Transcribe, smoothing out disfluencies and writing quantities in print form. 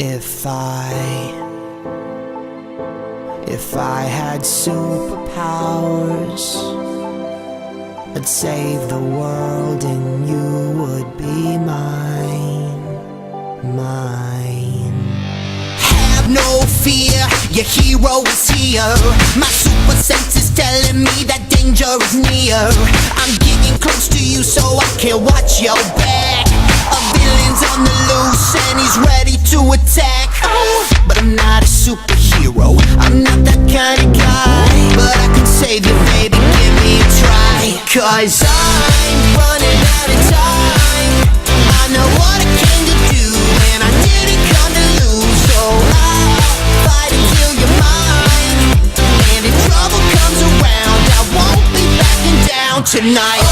If I had superpowers, I'd save the world and you would be mine, mine. Have no fear, your hero is here. My super sense is telling me that danger is near. I'm getting close to you so I can watch your back. A villain's on the loose and he's ready to attack. But I'm not a superhero, I'm not that kind of guy. But I can save you, baby, give me a try. Cause I'm running out of time. I know what I came to do and I didn't come to lose. So I'll fight until you're mine. And if trouble comes around, I won't be backing down tonight.